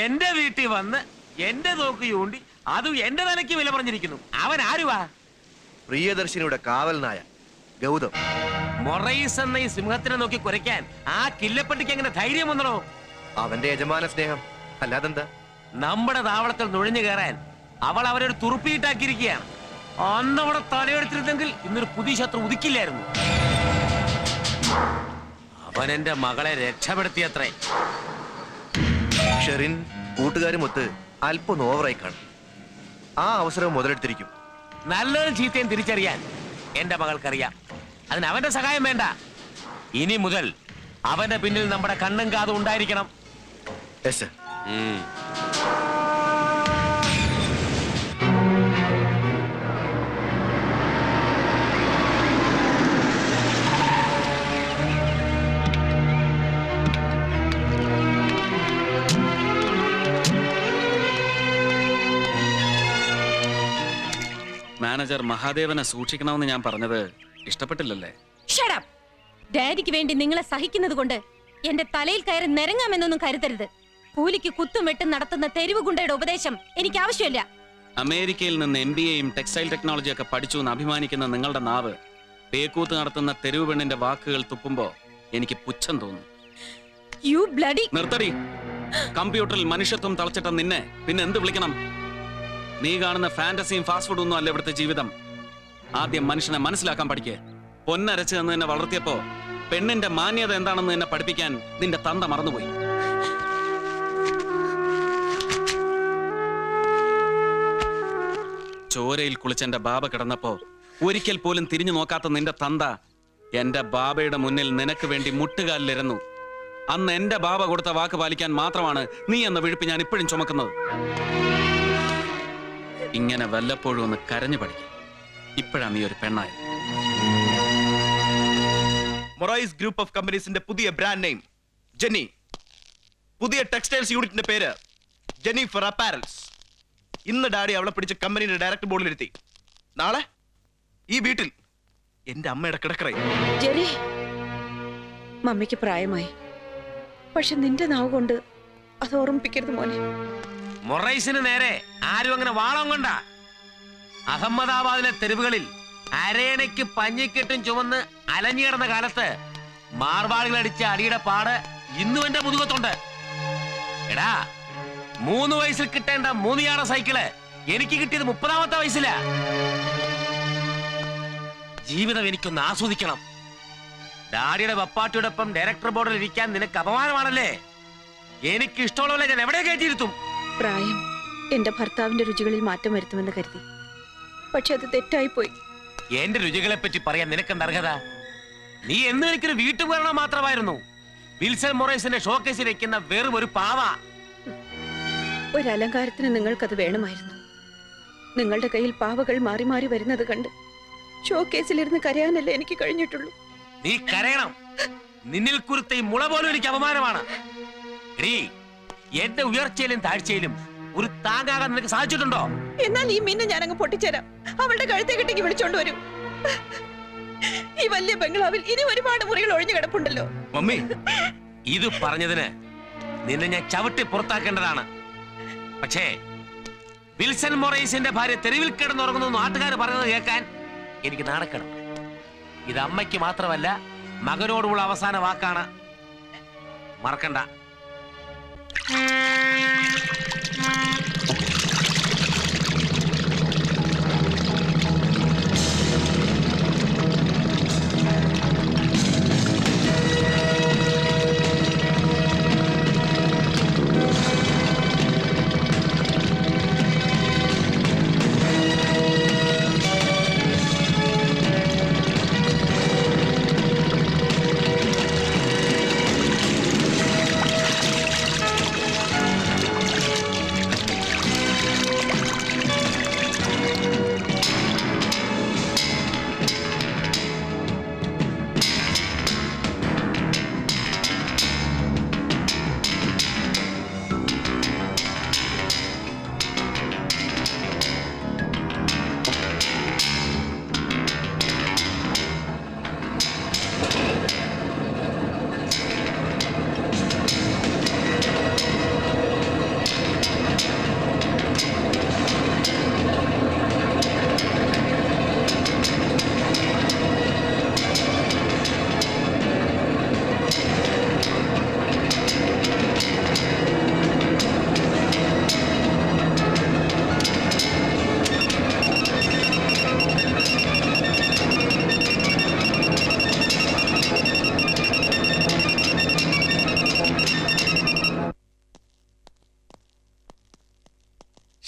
എന്റെ വീട്ടിൽ വന്ന് എന്റെ തോക്ക് ചൂണ്ടി അതും എന്റെ നിലയ്ക്ക് വില പറഞ്ഞിരിക്കുന്നു. അവൻ ആരുവാ? പ്രിയദർശിനിയുടെ കാവൽ നായ ഗൗതം. മൊറൈസ് എന്ന ഈ സിംഹത്തിനെ നോക്കി കുരയ്ക്കാൻ ആ കില്ലപ്പട്ടിക്ക് എങ്ങനെ ധൈര്യം വന്നോ? അവന്റെ യജമാന സ്നേഹം, അല്ലാതെന്താ? നമ്മുടെ താവളത്തിൽ നുഴഞ്ഞു കയറാൻ അവൾ അവരൊരു തുറുപ്പിയിട്ടാക്കിയിരിക്കുകയാണ്. അന്നവിടെ തലയെടുത്തിരുന്നെങ്കിൽ ഇന്നൊരു പുതിയ ശത്രു ഉദിക്കില്ലായിരുന്നു. അവൻ എന്റെ മകളെ രക്ഷപ്പെടുത്തിയത്രേ. ഷെറിൻ കൂട്ടുകാരുമൊത്ത് അല്പം ഓവറായി കാണും. ആ അവസരം മുതലെടുത്തിരിക്കും. നല്ലതും ചീത്തയും തിരിച്ചറിയാൻ എന്റെ മകൾക്കറിയാം. അതിന് അവന്റെ സഹായം വേണ്ട. ഇനി മുതൽ അവന്റെ പിന്നിൽ നമ്മുടെ കണ്ണും കാതും ഉണ്ടായിരിക്കണം. മാനേജർ മഹാദേവനെ സൂക്ഷിക്കണമെന്ന് ഞാൻ പറഞ്ഞത് ഇഷ്ടപ്പെട്ടില്ലല്ലേ? ഡാഡിക്ക് വേണ്ടി നിങ്ങളെ സഹിക്കുന്നത് കൊണ്ട് എന്റെ തലയിൽ കയറി നിരങ്ങാമെന്നൊന്നും കരുതരുത്. കൂലിക്ക് കുത്തും വെട്ടും നടത്തുന്ന തെരുവ് ഗുണ്ടയുടെ ഉപദേശം എനിക്ക് ആവശ്യമില്ല. അമേരിക്കയിൽ നിന്ന് MBAയും ടെക്സ്റ്റൈൽ ടെക്നോളജിയൊക്കെ പഠിച്ചു എന്ന് അഭിമാനിക്കുന്ന നിങ്ങളുടെ നാവ് പേക്കൂത്ത് നടത്തുന്ന തെരുവ് പെണ്ണിന്റെ വാക്കുകൾ തുപ്പുമ്പോ എനിക്ക് പുച്ഛം തോന്നുന്നു. നിർത്തടി. കമ്പ്യൂട്ടറിൽ മനുഷ്യത്വം തളച്ചിട്ട നിന്നെ പിന്നെ എന്ത് വിളിക്കണം? നീ കാണുന്ന ഫാന്റസിയും ഫാസ്റ്റ് ഫുഡും ഒന്നും അല്ല ഇവിടുത്തെ ജീവിതം. ആദ്യം മനുഷ്യനെ മനസ്സിലാക്കാൻ പഠിക്കേ. പൊന്നരച്ച് എന്ന് നിന്നെ വളർത്തിയപ്പോ പെണ്ണിന്റെ മാന്യത എന്താണെന്ന് നിന്നെ പഠിപ്പിക്കാൻ നിന്റെ തന്ത മറന്നുപോയി. ചോരയിൽ കുളിച്ചെന്റെ ബാബ കിടന്നപ്പോ ഒരിക്കൽ പോലും തിരിഞ്ഞു നോക്കാത്ത നിന്റെ തന്ത എന്റെ ബാബയുടെ മുന്നിൽ നിനക്ക് വേണ്ടി മുട്ടുകാലിലിരുന്നു. അന്ന് എന്റെ ബാബ കൊടുത്ത വാക്ക് പാലിക്കാൻ മാത്രമാണ് നീ എന്ന വിഴുപ്പ് ഞാൻ ഇപ്പോഴും ചുമക്കുന്നത്. ഇങ്ങനെ വല്ലപ്പോഴും ഒന്ന് കരഞ്ഞു പഠിക്കും. ഇപ്പോഴാണ് നീ ഒരു പെണ്ണായത്. മൊറൈസ് ഗ്രൂപ്പ് ഓഫ് കമ്പനീസിന്റെ പുതിയ ബ്രാൻഡ് നെയിം ജെന്നി. പുതിയ ടെക്സ്റ്റൈൽസ് യൂണിറ്റിന്റെ പേര് ജെന്നിഫർ അപ്പാരൽസ്. ഇന്ന് ഡാഡി അവളെ പിടിച്ച് കമ്പനിയുടെ ഡയറക്ടർ ബോർഡിലിരുത്തി. നാളെ ഈ വീട്ടിൽ എന്റെ അമ്മയുടെ കിടക്കറയും. ജെറി, മമ്മിക്ക് പ്രായമായി. പക്ഷെ നിന്റെ നാവ് കൊണ്ട് അത് ഓർമ്മിപ്പിക്കരുത് മോനെ. മൊറൈസിന് നേരെ ആരും അങ്ങനെ വാളം കൊണ്ട. അഹമ്മദാബാദിലെ തെരുവുകളിൽ അരയണയ്ക്ക് പഞ്ഞിക്കെട്ടും ചുമന്ന് അലഞ്ഞു കിടന്ന കാലത്ത് മാർവാളികൾ അടിച്ച അടിയുടെ പാട് ഇന്നും എന്റെ മുതുകത്തുണ്ട്. എടാ, 3 വയസ്സിൽ കിട്ടേണ്ട 3 യാർഡ് സൈക്കിള് എനിക്ക് കിട്ടിയത് 30ാമത്തെ വയസ്സിലാ. ജീവിതം എനിക്കൊന്ന് ആസ്വദിക്കണം. ഡാഡിയുടെ വപ്പാട്ടിയോടൊപ്പം ഡയറക്ടർ ബോർഡിൽ ഇരിക്കാൻ നിനക്ക് അപമാനമാണല്ലേ? എനിക്ക് ഇഷ്ടമുള്ളവരെ ഞാൻ എവിടെ കയറ്റിയിരുത്തും? പ്രായം എന്റെ ഭർത്താവിന്റെ രുചികളിൽ മാറ്റം വരുത്തുമെന്ന് കരുതി. പക്ഷെ അത് തെറ്റായിപ്പോയി. എന്റെ രുചികളെ പറ്റി പറയാൻ നിനക്കെന്ത് അർഹത? നീ എന്നും എനിക്കൊരു വീട്ടുപകരണം മാത്രമായിരുന്നു. വിൽസൺ മൊറൈസിന്റെ ഷോക്കേസിൽ വെക്കുന്ന വെറും ഒരു പാവ. ഒരു അലങ്കാരത്തിന് നിങ്ങൾക്കത് വേണമായിരുന്നു. നിങ്ങളുടെ കയ്യിൽ പാവകൾ മാറി മാറി വരുന്നത് കണ്ട് ഷോക്കേസിലിരുന്ന് കരയാനല്ലേ എനിക്ക് കഴിഞ്ഞിട്ടുള്ളൂ. നീ കരയണം. നിന്നിൽ കുരുത്ത ഈ മുള പോലും എനിക്ക് അപമാനമാണ്. എന്റെ ഉയർച്ചയിലും താഴ്ചയിലും ഒരു താങ്ങാകാൻ നിനക്ക് സാധിച്ചിട്ടുണ്ടോ? എന്നാൽ ഈ മീനെ ഞാനങ്ങ് പൊട്ടിച്ചേരാം. അവളുടെ കഴുത്തെ കെട്ടിക്ക് വിളിച്ചോണ്ട് വരൂ. ഈ വലിയ ബംഗ്ലാവിൽ ഇനി ഒരുപാട് മുറികൾ ഒഴിഞ്ഞു കിടപ്പുണ്ടല്ലോ. മമ്മി, ഇത് പറഞ്ഞതിന് നിന്നെ ഞാൻ ചവിട്ടി പുറത്താക്കേണ്ടതാണ്. പക്ഷേ വിൽസൺ മൊറൈസിന്റെ ഭാര്യ തെരുവിൽ കിടന്നുറങ്ങുന്നു നാട്ടുകാർ പറയുന്നത് കേൾക്കാൻ എനിക്ക് നാണക്കണം. ഇത് അമ്മയ്ക്ക് മാത്രമല്ല, മകനോടുള്ള അവസാന വാക്കാണ്. മറക്കണ്ട.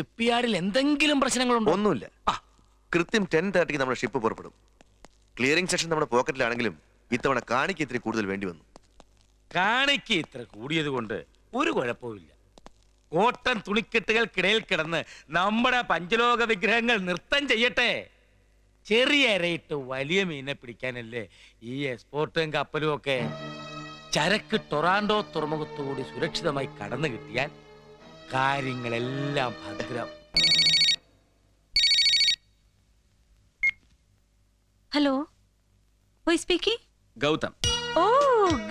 ഷിപ്പ് യാർഡിൽ എന്തെങ്കിലും പ്രശ്നങ്ങളുണ്ടോ? ഒന്നുമില്ല. കൃത്യം 10:30 നമ്മുടെ ഷിപ്പ് പുറപ്പെടും. ക്ലിയറിംഗ് സെക്ഷൻ നമ്മുടെ പോക്കറ്റിലാണെങ്കിലും ഇത്തവണ കാണിക്ക് ഇത്തിരി കൂടുതൽ വേണ്ടി വന്നു. കാണിക്ക് ഇത്ര കൂടിയത് കൊണ്ട് ഒരു കുഴപ്പവുമില്ല. കോട്ടൺ തുണിക്കെട്ടുകൾക്കിടയിൽ കിടന്ന് നമ്മുടെ പഞ്ചലോക വിഗ്രഹങ്ങൾ നൃത്തം ചെയ്യട്ടെ. ചെറിയ ഇരയിട്ട് വലിയ മീനെ പിടിക്കാനല്ലേ ഈ എക്സ്പോർട്ടും കപ്പലും ഒക്കെ. ചരക്ക് ടൊറാൻഡോ തുറമുഖത്തുകൂടി സുരക്ഷിതമായി കടന്നു കിട്ടിയാൽ കാര്യങ്ങളെല്ലാം ഭദ്രം. Hello, speaking. Gautam. Oh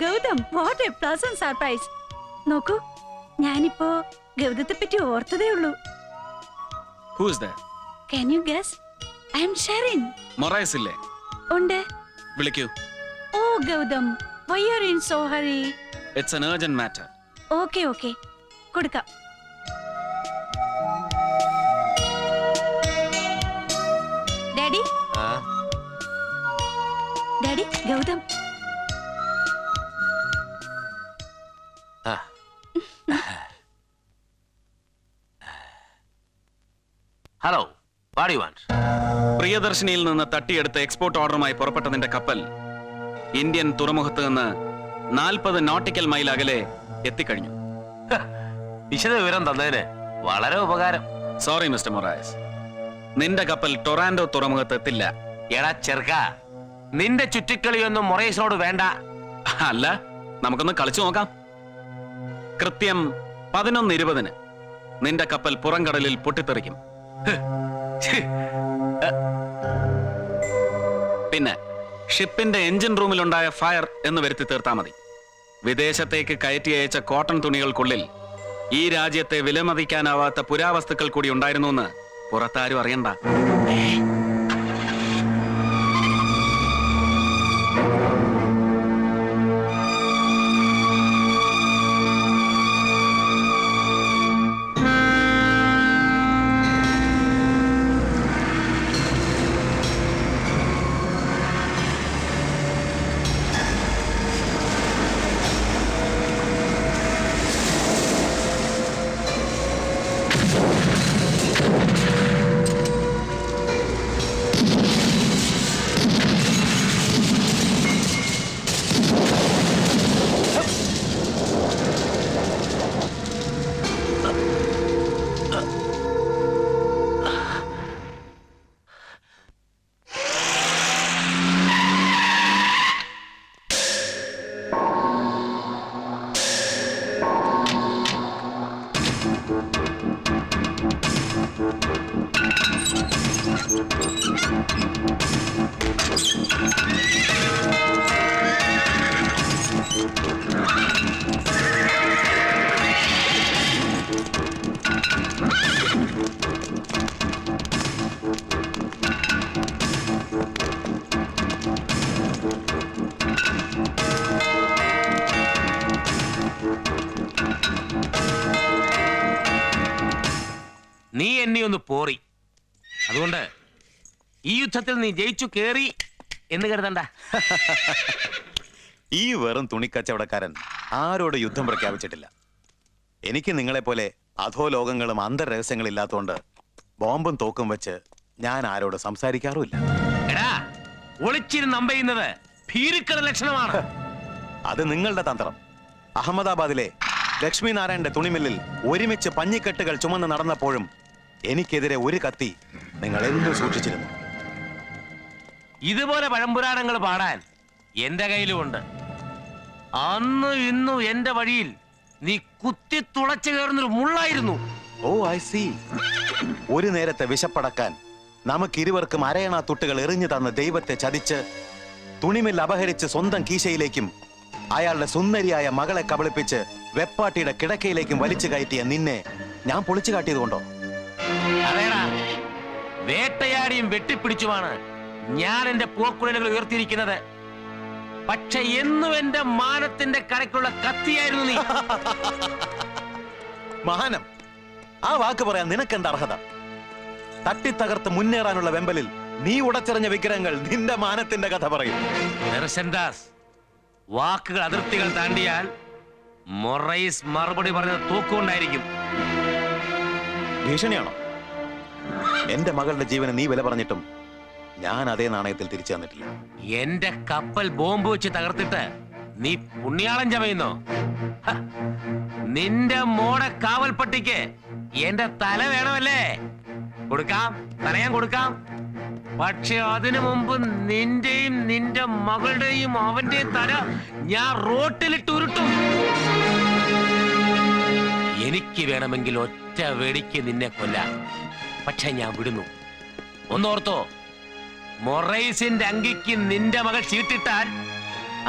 Gautam, what a pleasant surprise. നോക്കൂ, ഞാനിപ്പോ ഗൗതത്തെ പറ്റി ഓർത്തതേ ഉള്ളൂ. Who's that? Can you guess? I am Sharon. Moraes ഇല്ലേ? ഉണ്ട്. വിളിക്കൂ. Oh Gautam, why are you in so hurry? It's an urgent matter. Okay okay, കൊടുക്കാം. Daddy, daddy, Gautam. Hello, what you want? പ്രിയദർശിനിയിൽ നിന്ന് തട്ടിയെടുത്ത എക്സ്പോർട്ട് ഓർഡറുമായി പുറപ്പെട്ട നിന്റെ കപ്പൽ ഇന്ത്യൻ തുറമുഖത്ത് നിന്ന് 40 നോട്ടിക്കൽ മൈൽ അകലെ എത്തിക്കഴിഞ്ഞു. വിശദ വിവരം തന്നതിന് വളരെ ഉപകാരം. സോറി മിസ്റ്റർ മൊറായസ്, നിന്റെ കപ്പൽ ടൊറാൻഡോ തുറമുഖത്ത് എത്തില്ല. എടാ ചെറുക്ക, നിന്റെ ചുറ്റിക്കളിയൊന്നും മൊറൈസിനോട് വേണ്ട. അല്ല, നമുക്കൊന്ന് കളിച്ചു നോക്കാം. കൃത്യം 11:20 നിന്റെ കപ്പൽ പുറംകടലിൽ പൊട്ടിത്തെറിക്കും. പിന്നെ ഷിപ്പിന്റെ എഞ്ചിൻ റൂമിലുണ്ടായ ഫയർ എന്ന് വരുത്തി തീർത്താ മതി. വിദേശത്തേക്ക് കയറ്റി അയച്ച കോട്ടൺ തുണികൾക്കുള്ളിൽ ഈ രാജ്യത്തെ വിലമതിക്കാനാവാത്ത പുരാവസ്തുക്കൾ കൂടി ഉണ്ടായിരുന്നു എന്ന് പുറത്താരും അറിയണ്ട. നീ എന്നെ ഒന്ന് പോറി. അതുകൊണ്ട് ഈ യുദ്ധത്തിൽ നീ ജയിച്ചു കേറി എന്ന് കരുതണ്ട. ഈ വെറും തുണിക്കച്ചവടക്കാരൻ ആരോട് യുദ്ധം പ്രഖ്യാപിച്ചിട്ടില്ല. എനിക്ക് നിങ്ങളെപ്പോലെ അധോലോകങ്ങളും അന്തർരഹസ്യങ്ങളും ഇല്ലാത്തതുകൊണ്ട് ബോംബും തോക്കും വെച്ച് ഞാൻ ആരോട് സംസാരിക്കാറുമില്ല. എടാ, ഒളിച്ചിരുന്ന് നമ്പയുന്നത് ഭീരുക്കളുടെ ലക്ഷണമാണ്. അത് നിങ്ങളുടെ തന്ത്രം. അഹമ്മദാബാദിലെ ലക്ഷ്മി നാരായണന്റെ തുണിമില്ലിൽ ഒരുമിച്ച് പഞ്ഞിക്കെട്ടുകൾ ചുമന്ന് നടന്നപ്പോഴും എനിക്കെതിരെ ഒരു കത്തി നിങ്ങൾ എന്തു സൂക്ഷിച്ചിരുന്നു. ഇതുപോലെ പഴംപുരാണങ്ങൾ പാടാൻ എന്റെ കയ്യിലുമുണ്ട്. അന്ന് ഇന്നും എന്റെ വഴിയിൽ നീ കുത്തി തുളച്ചു കയറുന്നൊരു മുള്ളായിരുന്നു. ഓ ഐ സി. ഒരു നേരത്തെ വിശപ്പടക്കാൻ നമുക്കിരുവർക്കും അരയണ തുട്ടുകൾ എറിഞ്ഞു തന്ന ദൈവത്തെ ചതിച്ച് തുണിമിൽ അപഹരിച്ച് സ്വന്തം കീശയിലേക്കും അയാളുടെ സുന്ദരിയായ മകളെ കബളിപ്പിച്ച് വെപ്പാട്ടിയുടെ കിടക്കയിലേക്കും വലിച്ചു കയറ്റിയ നിന്നെ ഞാൻ പൊളിച്ചു കാട്ടിയതുകൊണ്ടോ? അതേടാ, വേട്ടയാടിയും വെട്ടിപ്പിടിച്ചുമാണ് ഞാൻ എന്റെ പോക്കുഴലുകൾ ഉയർത്തിയിരിക്കുന്നത്. പക്ഷെ എന്നും എന്റെ മാനത്തിന്റെ കരക്കുള്ള കത്തിയായിരുന്നു നീ. മാനം, ആ വാക്ക് പറയാൻ നിനക്കെന്താ അർഹത? തട്ടിത്തകർത്ത് മുന്നേറാനുള്ള വെമ്പലിൽ നീ ഉടച്ചെറിഞ്ഞ വിഗ്രഹങ്ങൾ നിന്റെ മാനത്തിന്റെ കഥ പറയും. ദാസ്, വാക്കുകൾ അതിർത്തികൾ താണ്ടിയാൽ മൊറൈസ് മറുപടി പറഞ്ഞത് തൂക്കുകൊണ്ടായിരിക്കും. ഭീഷണിയാണോ? എന്റെ മകളുടെ ജീവന് നീ വില പറഞ്ഞിട്ടും ഞാൻ അതേ നാണയത്തിൽ തിരിച്ചു തന്നിട്ടില്ല. എന്റെ കപ്പൽ ബോംബ് വെച്ച് തകർത്തിട്ട് നീ പുണ്യാളം ചമയുന്നോ? ഹ, നിന്റെ മോടെ കാവൽപ്പട്ടിക്ക് എന്റെ തല വേണമല്ലേ? കൊടുക്കാം, തല ഞാൻ കൊടുക്കാം. പക്ഷെ അതിനു മുമ്പ് നിന്റെയും നിന്റെ മകളുടെയും അവന്റെയും തല ഞാൻ റോട്ടിലിട്ട് ഉരുട്ടും. എനിക്ക് വേണമെങ്കിൽ ഒറ്റ വെടിക്ക് നിന്നെ കൊല്ലാം. പക്ഷെ ഞാൻ വിടുന്നു. ഒന്നോർത്തോ, മൊറൈസിന്റെ അങ്കിക്ക് നിന്റെ മകൾ ചീട്ടിട്ടാൽ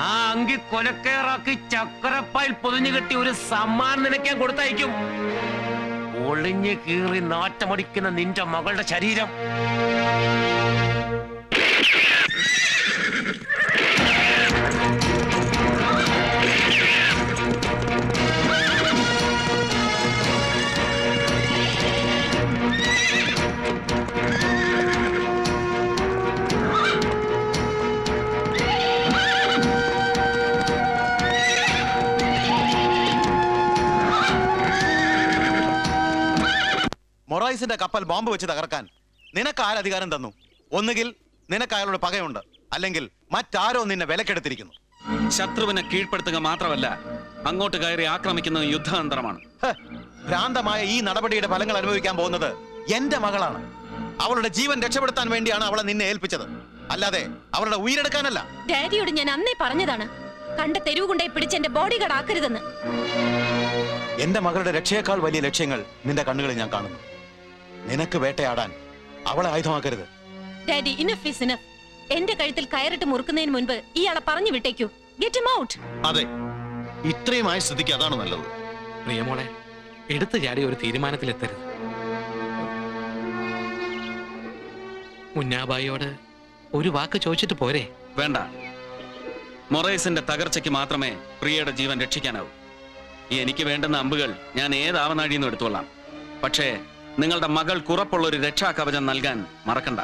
ആ അങ്കി കൊലക്കേറാക്കി ചക്കരപ്പായിൽ പൊതിഞ്ഞു കെട്ടി ഒരു സമ്മാനം നിനക്കാൻ കൊടുത്തയക്കും. ഒളിഞ്ഞു കീറി നാറ്റമടിക്കുന്ന നിന്റെ മകളുടെ ശരീരം മൊറൈസിന്റെ കപ്പൽ ബോംബ് വെച്ച് തകർക്കാൻ നിനക്ക് ആരധികാരം തന്നു? ഒന്നുകിൽ നിനക്ക് അയാളുടെ പകയുണ്ട്, അല്ലെങ്കിൽ മറ്റാരോ നിന്നെ വിലക്കെടുത്തിരിക്കുന്നു. ശത്രുവിനെ കീഴ്പ്പെടുത്തുക മാത്രമല്ല, അങ്ങോട്ട് കയറി ആക്രമിക്കുന്നത് യുദ്ധതന്ത്രമാണ്. ഭ്രാന്തമായ ഈ നടപടിയുടെ ഫലങ്ങൾ അനുഭവിക്കാൻ പോകുന്നത് എന്റെ മകളാണ്. അവളുടെ ജീവൻ രക്ഷപ്പെടുത്താൻ വേണ്ടിയാണ് അവളെ നിന്നെ ഏൽപ്പിച്ചത്, അല്ലാതെ അവളുടെ ഉയരെടുക്കാനല്ല. ഡാഡിയോട് ഞാൻ അന്നേ പറഞ്ഞതാണ്, കണ്ട തെരുവ് കൊണ്ടേ പിടിച്ച് എന്റെ ബോഡി ഗാർഡ് ആക്കരുതെന്ന്. എന്റെ മകളുടെ രക്ഷയേക്കാൾ വലിയ ലക്ഷ്യങ്ങൾ നിന്റെ കണ്ണുകളിൽ ഞാൻ കാണുന്നു. നിനക്ക് വേട്ടയാടാൻ അവളെ ആയുധമാക്കരുത്. Daddy, enough is enough. എന്റെ കഴുത്തിൽ കയറിട്ട് മുറുക്കുന്നതിന് മുൻപ് ഇയാളെ പറഞ്ഞു വിട്ടേക്കൂ. Get him out. അതെ, ഇത്രയുമായ സ്ഥിതിക്ക് അതാണ് നല്ലത്. പ്രിയമോളെ, എടുത്തു ചാടി ഒരു തീരുമാനത്തിലെത്തരുത്. മുന്നാബായിയോട് ഒരു വാക്ക് ചോദിച്ചിട്ട് പോരെ? വേണ്ട. മൊറൈസിന്റെ തകർച്ചയ്ക്ക് മാത്രമേ പ്രിയയുടെ ജീവൻ രക്ഷിക്കാനാവൂ. എനിക്ക് വേണ്ടുന്ന അമ്പുകൾ ഞാൻ ഏതാവനാഴിന്ന് എടുത്തോളാം. പക്ഷേ നിങ്ങളുടെ മകൾ കുറപ്പുള്ള ഒരു രക്ഷാകവചം നൽകാൻ മറക്കണ്ട.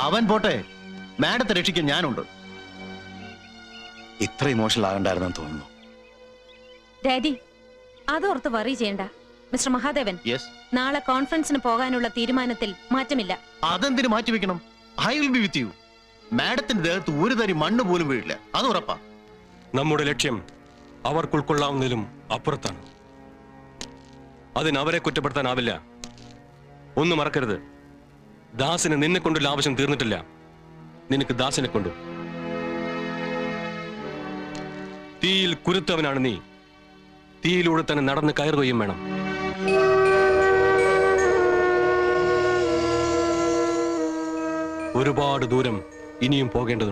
അവൻ പോട്ടെ, മാഡത്തെ രക്ഷിക്കാൻ ഞാനുണ്ട്. ഇത്ര ഇമോഷണൽ ആകണ്ടായിരുന്നെന്ന് തോന്നുന്നു. ഡാഡി, അതോർത്ത് വറി ചെയ്യണ്ട. മിസ്റ്റർ മഹാദേവൻ, നാളെ കോൺഫറൻസിന് പോകാനുള്ള തീരുമാനത്തിൽ മാറ്റമില്ല. അതെന്തിനു മാറ്റിവെക്കണം? I will be with you. മാഡത്തിന്റെ ദേഹത്ത് ഒരു തരി മണ്ണ് പോലും വീഴില്ല, അത് ഉറപ്പാ. നമ്മുടെ ലക്ഷ്യം അവർക്ക് ഉൾക്കൊള്ളാവുന്നതിലും അപ്പുറത്താണ്. അതിന് അവരെ കുറ്റപ്പെടുത്താനാവില്ല. ഒന്നും മറക്കരുത്, ദാസിന് നിന്നെ കൊണ്ടുള്ള ആവശ്യം തീർന്നിട്ടില്ല. നിനക്ക് ദാസിനെ കൊണ്ടും. തീയിൽ കുരുത്തവനാണ് നീ. തീയിലൂടെ തന്നെ നടന്ന് കയറുകയും വേണം. ഒരുപാട് ദൂരം ഇനിയും പോകേണ്ടതുണ്ട്.